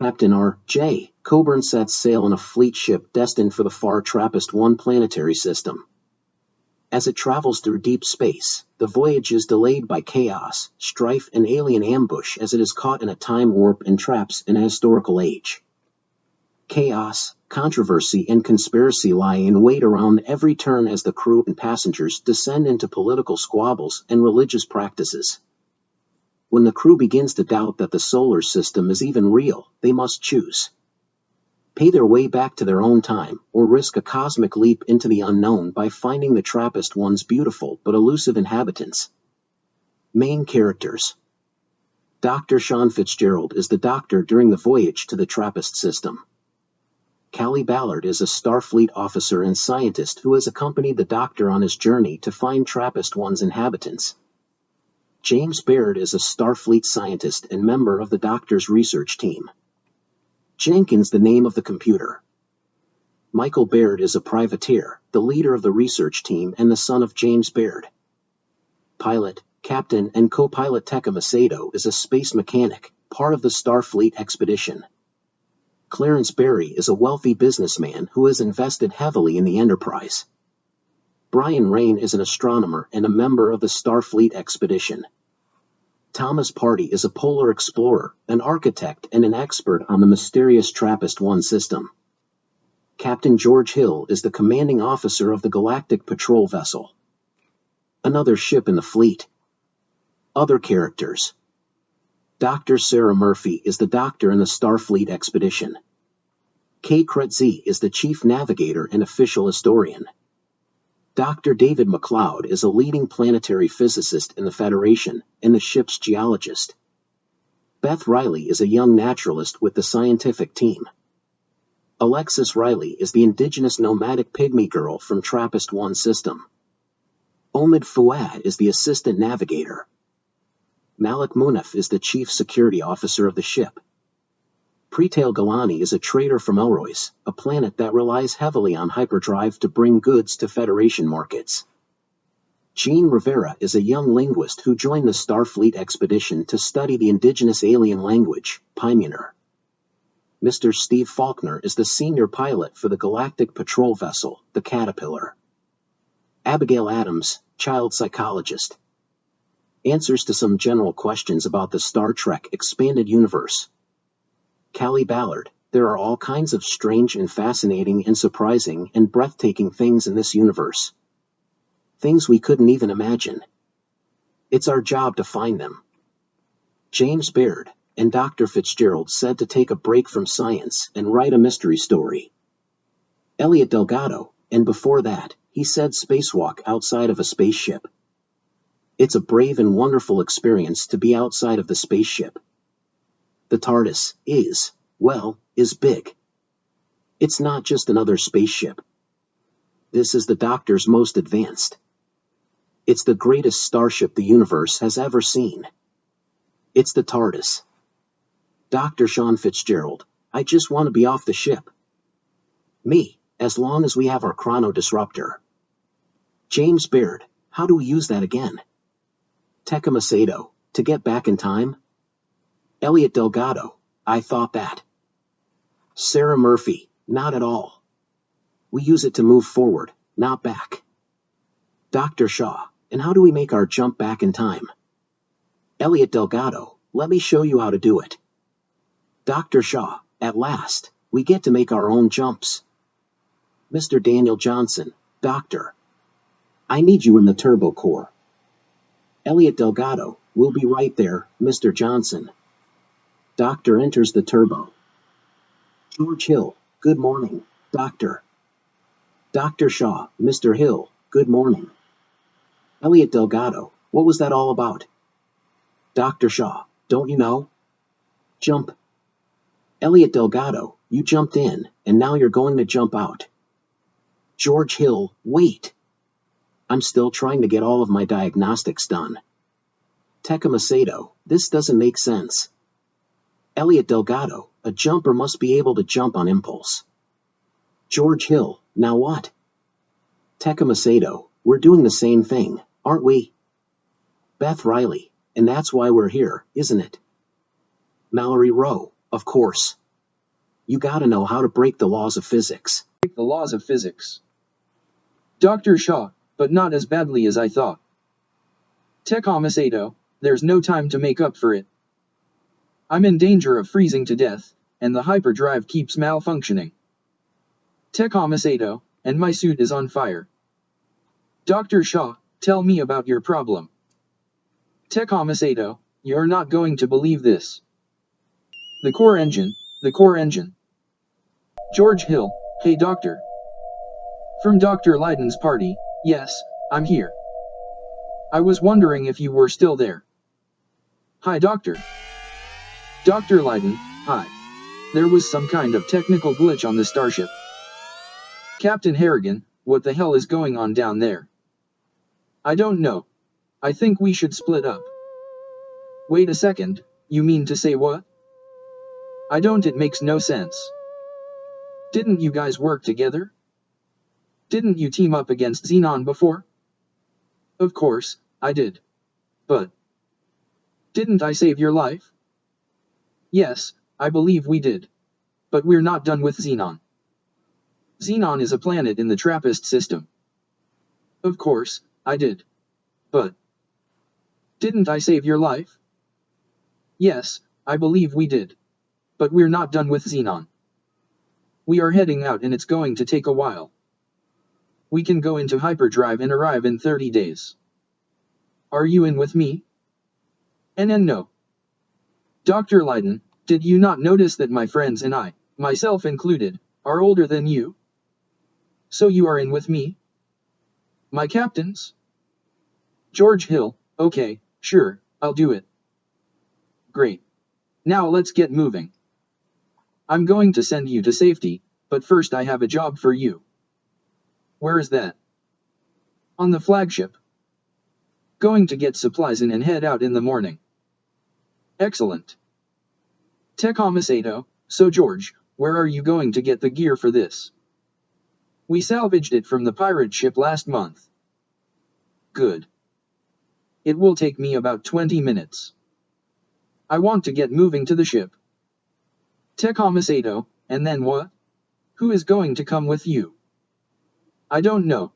Captain R.J. Coburn sets sail on a fleet ship destined for the far TRAPPIST-1 planetary system. As it travels through deep space, the voyage is delayed by chaos, strife, and alien ambush as it is caught in a time warp and traps in a historical age. Chaos, controversy, and conspiracy lie in wait around every turn as the crew and passengers descend into political squabbles and religious practices. When the crew begins to doubt that the solar system is even real, they must choose: pay their way back to their own time, or risk a cosmic leap into the unknown by finding the TRAPPIST-1's beautiful but elusive inhabitants. Main characters. Dr. Sean Fitzgerald is the Doctor during the voyage to the TRAPPIST system. Callie Ballard is a Starfleet officer and scientist who has accompanied the Doctor on his journey to find TRAPPIST-1's inhabitants. James Baird is a Starfleet scientist and member of the Doctor's research team. Jenkins, the name of the computer. Michael Baird is a privateer, the leader of the research team and the son of James Baird. Pilot, captain, and co-pilot Tekka Macedo is a space mechanic, part of the Starfleet expedition. Clarence Berry is a wealthy businessman who has invested heavily in the Enterprise. Brian Rain is an astronomer and a member of the Starfleet expedition. Thomas Party is a polar explorer, an architect, and an expert on the mysterious TRAPPIST-1 system. Captain George Hill is the commanding officer of the Galactic Patrol Vessel, another ship in the fleet. Other characters. Dr. Sarah Murphy is the Doctor in the Starfleet expedition. Kay Kretze is the chief navigator and official historian. Dr. David McLeod is a leading planetary physicist in the Federation and the ship's geologist. Beth Riley is a young naturalist with the scientific team. Alexis Riley is the indigenous nomadic pygmy girl from TRAPPIST-1 system. Omid Fouad is the assistant navigator. Malik Munaf is the chief security officer of the ship. Preetail Galani is a trader from Elroyce, a planet that relies heavily on hyperdrive to bring goods to Federation markets. Jean Rivera is a young linguist who joined the Starfleet expedition to study the indigenous alien language, Pymuner. Mr. Steve Faulkner is the senior pilot for the Galactic Patrol Vessel, the Caterpillar. Abigail Adams, child psychologist. Answers to some general questions about the Star Trek Expanded Universe. Callie Ballard, there are all kinds of strange and fascinating and surprising and breathtaking things in this universe. Things we couldn't even imagine. It's our job to find them. James Baird and Dr. Fitzgerald said to take a break from science and write a mystery story. Elliot Delgado, and before that, he said spacewalk outside of a spaceship. It's a brave and wonderful experience to be outside of the spaceship. The TARDIS is big. It's not just another spaceship. This is the Doctor's most advanced. It's the greatest starship the universe has ever seen. It's the TARDIS. Dr. Sean Fitzgerald, I just want to be off the ship. Me, as long as we have our chrono disruptor. James Baird, how do we use that again? Tekka Macedo, to get back in time? Elliot Delgado, I thought that. Sarah Murphy, not at all. We use it to move forward, not back. Dr. Shaw, and how do we make our jump back in time? Elliot Delgado, let me show you how to do it. Dr. Shaw, at last, we get to make our own jumps. Mr. Daniel Johnson, Doctor. I need you in the turbo core. Elliot Delgado, we'll be right there, Mr. Johnson. Doctor enters the turbo. George Hill, good morning, Doctor. Dr. Shaw, Mr. Hill, good morning. Elliot Delgado, what was that all about? Dr. Shaw, don't you know? Jump. Elliot Delgado, you jumped in, and now you're going to jump out. George Hill, wait. I'm still trying to get all of my diagnostics done. Tekka Macedo, this doesn't make sense. Elliot Delgado, a jumper must be able to jump on impulse. George Hill, now what? Tekka Macedo, we're doing the same thing, aren't we? Beth Riley, and that's why we're here, isn't it? Mallory Rowe, of course. You gotta know how to break the laws of physics. Break the laws of physics. Dr. Shaw, but not as badly as I thought. Tecamasato, there's no time to make up for it. I'm in danger of freezing to death, and the hyperdrive keeps malfunctioning. Tecamasato, and my suit is on fire. Dr. Shaw, tell me about your problem. Tecamasato, you're not going to believe this. The core engine, the core engine. George Hill, hey doctor. From Dr. Leiden's party, yes, I'm here. I was wondering if you were still there. Hi doctor. Dr. Leiden, hi. There was some kind of technical glitch on the starship. Captain Harrigan, what the hell is going on down there? I don't know. I think we should split up. Wait a second, you mean to say what? I don't, it makes no sense. Didn't you guys work together? Didn't you team up against Xenon before? Of course, I did. But didn't I save your life? Yes, I believe we did. But we're not done with Xenon. Xenon is a planet in the TRAPPIST system. Of course, I did. But didn't I save your life? Yes, I believe we did. But we're not done with Xenon. We are heading out and it's going to take a while. We can go into hyperdrive and arrive in 30 days. Are you in with me? No. Dr. Leiden, did you not notice that my friends and I, myself included, are older than you? So you are in with me? My captains? George Hill, okay, sure, I'll do it. Great. Now let's get moving. I'm going to send you to safety, but first I have a job for you. Where is that? On the flagship. Going to get supplies in and head out in the morning. Excellent. Tecamasato, so George, where are you going to get the gear for this? We salvaged it from the pirate ship last month. Good. It will take me about 20 minutes. I want to get moving to the ship. Tecamasato, and then what? Who is going to come with you? I don't know.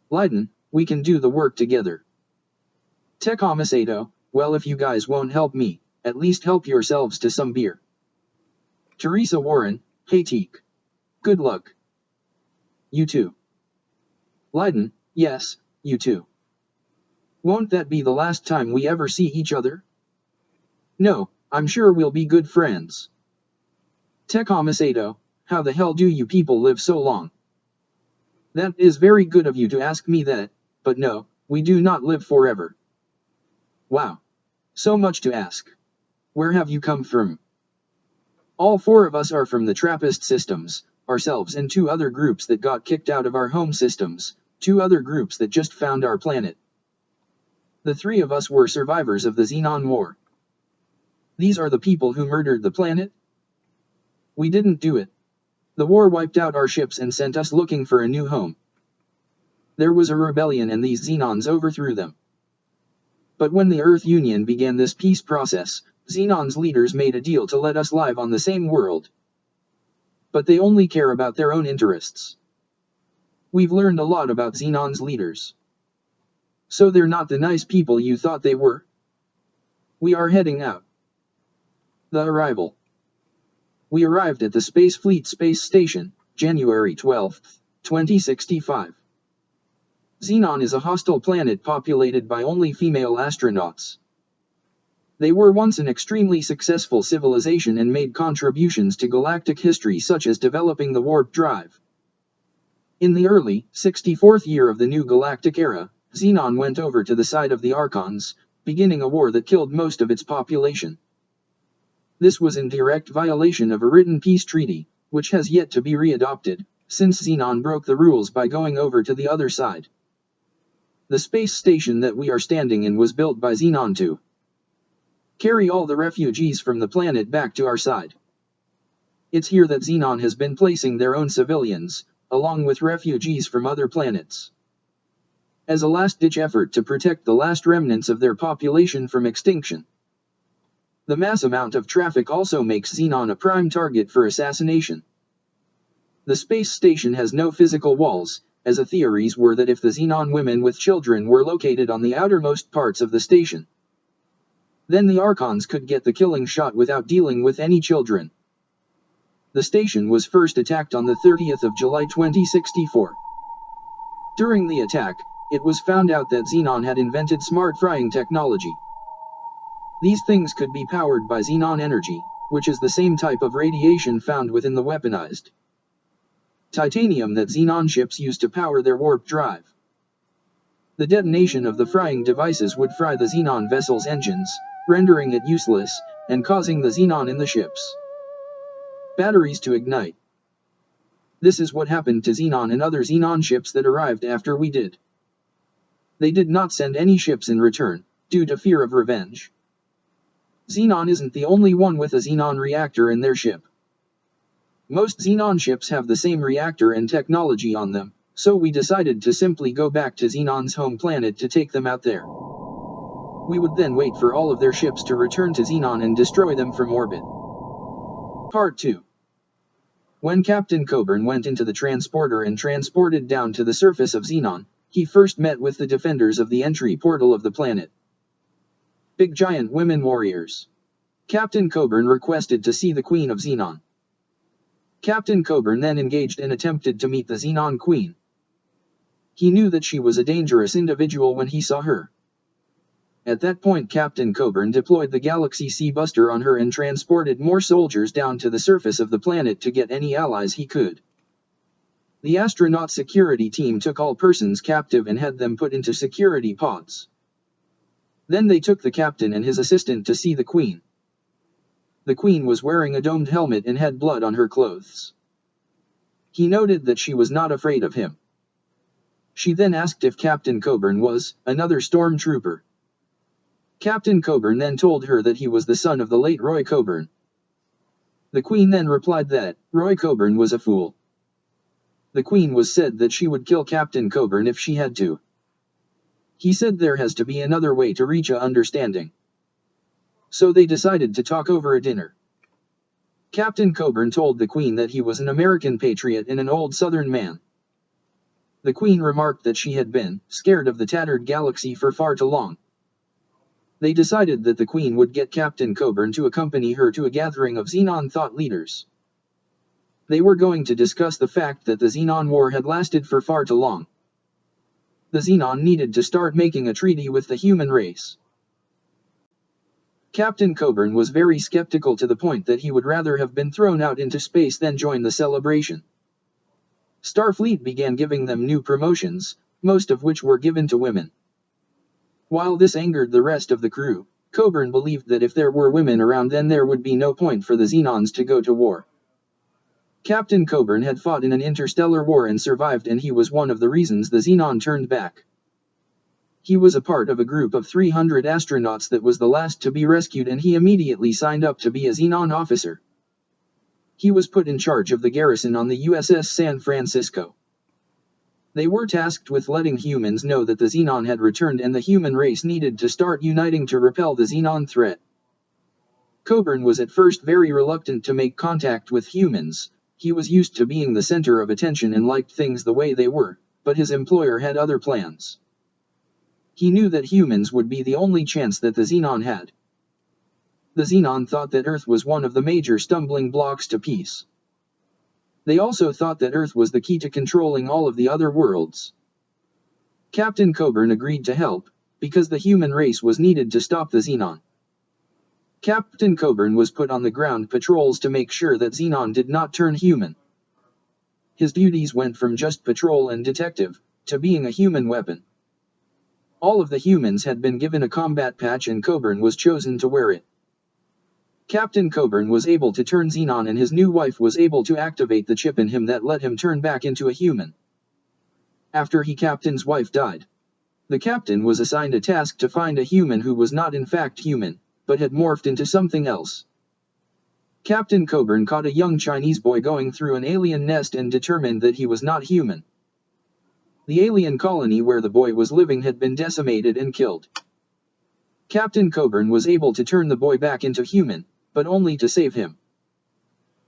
Leiden, we can do the work together. Tecamasato, well, if you guys won't help me, at least help yourselves to some beer. Teresa Warren, hey Teak. Good luck. You too. Leiden, yes, you too. Won't that be the last time we ever see each other? No, I'm sure we'll be good friends. Tecamasato, how the hell do you people live so long? That is very good of you to ask me that, but no, we do not live forever. Wow. So much to ask. Where have you come from? All four of us are from the TRAPPIST systems, ourselves and two other groups that got kicked out of our home systems, two other groups that just found our planet. The three of us were survivors of the Xenon War. These are the people who murdered the planet? We didn't do it. The war wiped out our ships and sent us looking for a new home. There was a rebellion and these Xenons overthrew them. But when the Earth Union began this peace process, Xenon's leaders made a deal to let us live on the same world. But they only care about their own interests. We've learned a lot about Xenon's leaders. So they're not the nice people you thought they were? We are heading out. The arrival. We arrived at the Space Fleet Space Station, January 12, 2065. Xenon is a hostile planet populated by only female astronauts. They were once an extremely successful civilization and made contributions to galactic history such as developing the warp drive. In the early, 64th year of the new galactic era, Xenon went over to the side of the Archons, beginning a war that killed most of its population. This was in direct violation of a written peace treaty, which has yet to be readopted, since Xenon broke the rules by going over to the other side. The space station that we are standing in was built by Xenon to carry all the refugees from the planet back to our side. It's here that Xenon has been placing their own civilians, along with refugees from other planets, as a last-ditch effort to protect the last remnants of their population from extinction. The mass amount of traffic also makes Xenon a prime target for assassination. The space station has no physical walls, as the theories were that if the Xenon women with children were located on the outermost parts of the station, then the Archons could get the killing shot without dealing with any children. The station was first attacked on the 30th of July 2064. During the attack, it was found out that Xenon had invented smart frying technology. These things could be powered by Xenon energy, which is the same type of radiation found within the weaponized titanium that Xenon ships use to power their warp drive. The detonation of the frying devices would fry the Xenon vessel's engines, rendering it useless, and causing the Xenon in the ships batteries to ignite. This is what happened to Xenon and other Xenon ships that arrived after we did. They did not send any ships in return, due to fear of revenge. Xenon isn't the only one with a Xenon reactor in their ship. Most Xenon ships have the same reactor and technology on them, so we decided to simply go back to Xenon's home planet to take them out there. We would then wait for all of their ships to return to Xenon and destroy them from orbit. Part 2. When Captain Coburn went into the transporter and transported down to the surface of Xenon, he first met with the defenders of the entry portal of the planet. Big giant women warriors. Captain Coburn requested to see the Queen of Xenon. Captain Coburn then engaged and attempted to meet the Xenon Queen. He knew that she was a dangerous individual when he saw her. At that point Captain Coburn deployed the Galaxy Sea Buster on her and transported more soldiers down to the surface of the planet to get any allies he could. The astronaut security team took all persons captive and had them put into security pods. Then they took the captain and his assistant to see the Queen. The Queen was wearing a domed helmet and had blood on her clothes. He noted that she was not afraid of him. She then asked if Captain Coburn was another stormtrooper. Captain Coburn then told her that he was the son of the late Roy Coburn. The Queen then replied that Roy Coburn was a fool. The Queen was said that she would kill Captain Coburn if she had to. He said there has to be another way to reach a understanding. So they decided to talk over a dinner. Captain Coburn told the Queen that he was an American patriot and an old Southern man. The Queen remarked that she had been scared of the tattered galaxy for far too long. They decided that the Queen would get Captain Coburn to accompany her to a gathering of Xenon thought leaders. They were going to discuss the fact that the Xenon War had lasted for far too long. The Xenon needed to start making a treaty with the human race. Captain Coburn was very skeptical to the point that he would rather have been thrown out into space than join the celebration. Starfleet began giving them new promotions, most of which were given to women. While this angered the rest of the crew, Coburn believed that if there were women around then there would be no point for the Xenons to go to war. Captain Coburn had fought in an interstellar war and survived, and he was one of the reasons the Xenon turned back. He was a part of a group of 300 astronauts that was the last to be rescued, and he immediately signed up to be a Xenon officer. He was put in charge of the garrison on the USS San Francisco. They were tasked with letting humans know that the Xenon had returned and the human race needed to start uniting to repel the Xenon threat. Coburn was at first very reluctant to make contact with humans. He was used to being the center of attention and liked things the way they were, but his employer had other plans. He knew that humans would be the only chance that the Xenon had. The Xenon thought that Earth was one of the major stumbling blocks to peace. They also thought that Earth was the key to controlling all of the other worlds. Captain Coburn agreed to help, because the human race was needed to stop the Xenon. Captain Coburn was put on the ground patrols to make sure that Xenon did not turn human. His duties went from just patrol and detective, to being a human weapon. All of the humans had been given a combat patch and Coburn was chosen to wear it. Captain Coburn was able to turn Xenon and his new wife was able to activate the chip in him that let him turn back into a human. After Captain's wife died, the captain was assigned a task to find a human who was not in fact human, but had morphed into something else. Captain Coburn caught a young Chinese boy going through an alien nest and determined that he was not human. The alien colony where the boy was living had been decimated and killed. Captain Coburn was able to turn the boy back into human, but only to save him.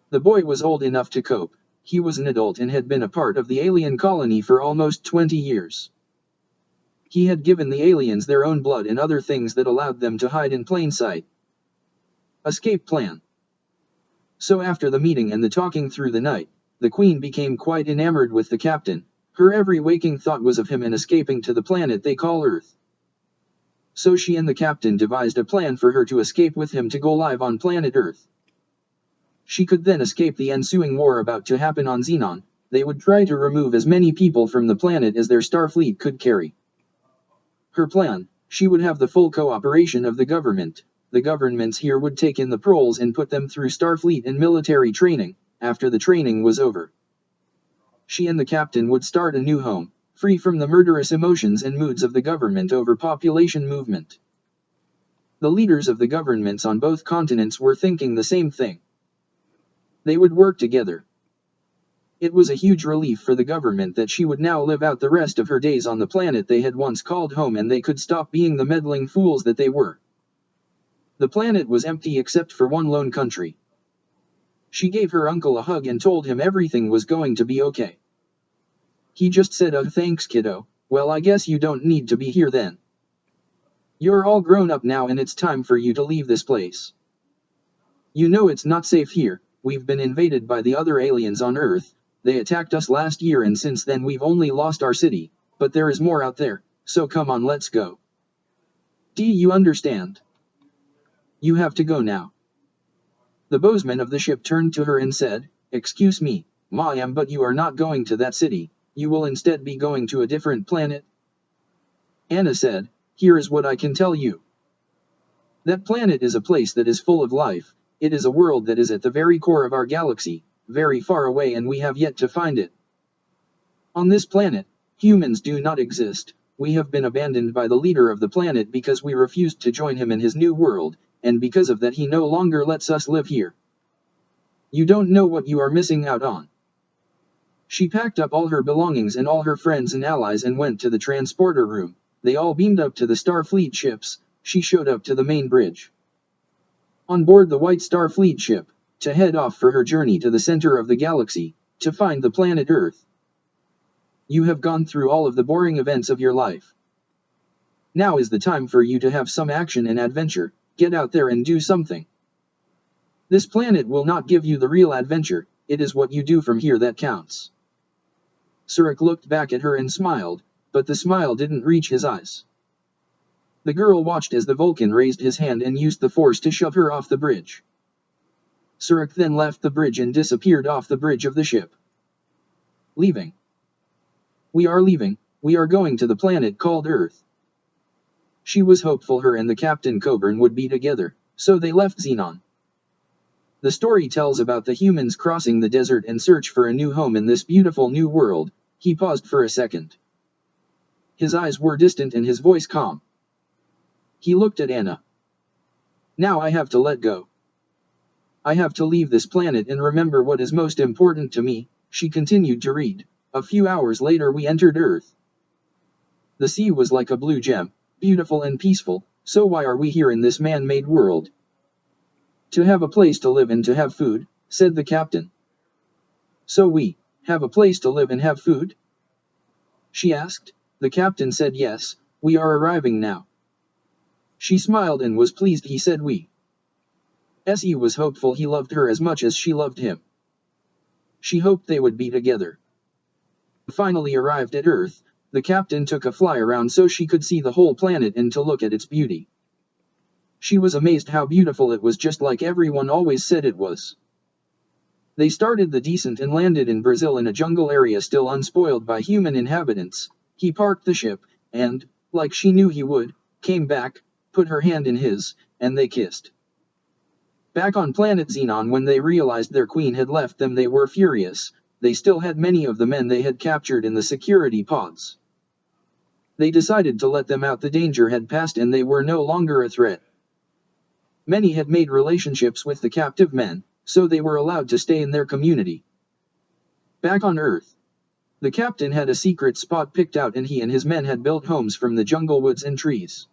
The boy was old enough to cope. He was an adult and had been a part of the alien colony for almost 20 years. He had given the aliens their own blood and other things that allowed them to hide in plain sight. Escape plan. So after the meeting and the talking through the night, the Queen became quite enamored with the captain. Her every waking thought was of him and escaping to the planet they call Earth. So she and the captain devised a plan for her to escape with him to go live on planet Earth. She could then escape the ensuing war about to happen on Xenon. They would try to remove as many people from the planet as their Starfleet could carry. Her plan: she would have the full cooperation of the government. The governments here would take in the proles and put them through Starfleet and military training. After the training was over, she and the captain would start a new home, free from the murderous emotions and moods of the government over population movement. The leaders of the governments on both continents were thinking the same thing. They would work together. It was a huge relief for the government that she would now live out the rest of her days on the planet they had once called home, and they could stop being the meddling fools that they were. The planet was empty except for one lone country. She gave her uncle a hug and told him everything was going to be okay. He just said, "Oh, thanks, kiddo. Well, I guess you don't need to be here then. You're all grown up now and it's time for you to leave this place. You know it's not safe here. We've been invaded by the other aliens on Earth. They attacked us last year and since then we've only lost our city, but there is more out there, so come on, let's go. Do you understand? You have to go now." The boatsman of the ship turned to her and said, "Excuse me, ma'am, but you are not going to that city. You will instead be going to a different planet." Anna said, "Here is what I can tell you. That planet is a place that is full of life. It is a world that is at the very core of our galaxy, very far away, and we have yet to find it. On this planet, humans do not exist. We have been abandoned by the leader of the planet because we refused to join him in his new world, and because of that he no longer lets us live here. You don't know what you are missing out on." She packed up all her belongings and all her friends and allies and went to the transporter room. They all beamed up to the Starfleet ships. She showed up to the main bridge. On board the White Starfleet ship, to head off for her journey to the center of the galaxy, to find the planet Earth. You have gone through all of the boring events of your life. Now is the time for you to have some action and adventure. Get out there and do something. This planet will not give you the real adventure, it is what you do from here that counts. Surik looked back at her and smiled, but the smile didn't reach his eyes. The girl watched as the Vulcan raised his hand and used the force to shove her off the bridge. Surik then left the bridge and disappeared off the bridge of the ship. Leaving. We are leaving, we are going to the planet called Earth. She was hopeful her and the Captain Coburn would be together, so they left Xenon. The story tells about the humans crossing the desert and search for a new home in this beautiful new world. He paused for a second. His eyes were distant and his voice calm. He looked at Anna. Now I have to let go. I have to leave this planet and remember what is most important to me. She continued to read. A few hours later we entered Earth. The sea was like a blue gem, beautiful and peaceful. So why are we here in this man-made world? To have a place to live and to have food, said the captain. So we have a place to live and have food? She asked. The captain said yes, we are arriving now. She smiled and was pleased he said we. He was hopeful he loved her as much as she loved him. She hoped they would be together. Finally arrived at Earth, the captain took a fly around so she could see the whole planet and to look at its beauty. She was amazed how beautiful it was, just like everyone always said it was. They started the descent and landed in Brazil in a jungle area still unspoiled by human inhabitants. He parked the ship, and, like she knew he would, came back, put her hand in his, and they kissed. Back on planet Xenon, when they realized their queen had left them, they were furious. They still had many of the men they had captured in the security pods. They decided to let them out. The danger had passed and they were no longer a threat. Many had made relationships with the captive men, so they were allowed to stay in their community. Back on Earth, the captain had a secret spot picked out and he and his men had built homes from the jungle woods and trees.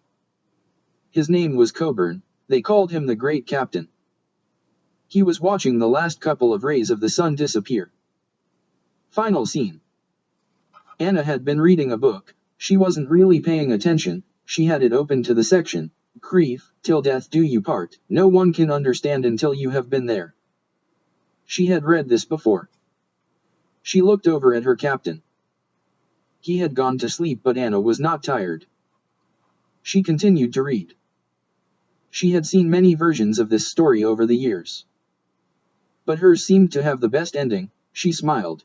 His name was Coburn, they called him the Great Captain. He was watching the last couple of rays of the sun disappear. Final scene. Anna had been reading a book. She wasn't really paying attention. She had it open to the section, Grief, Till Death Do You Part, No One Can Understand Until You Have Been There. She had read this before. She looked over at her captain. He had gone to sleep, but Anna was not tired. She continued to read. She had seen many versions of this story over the years, but hers seemed to have the best ending. She smiled.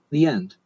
The end.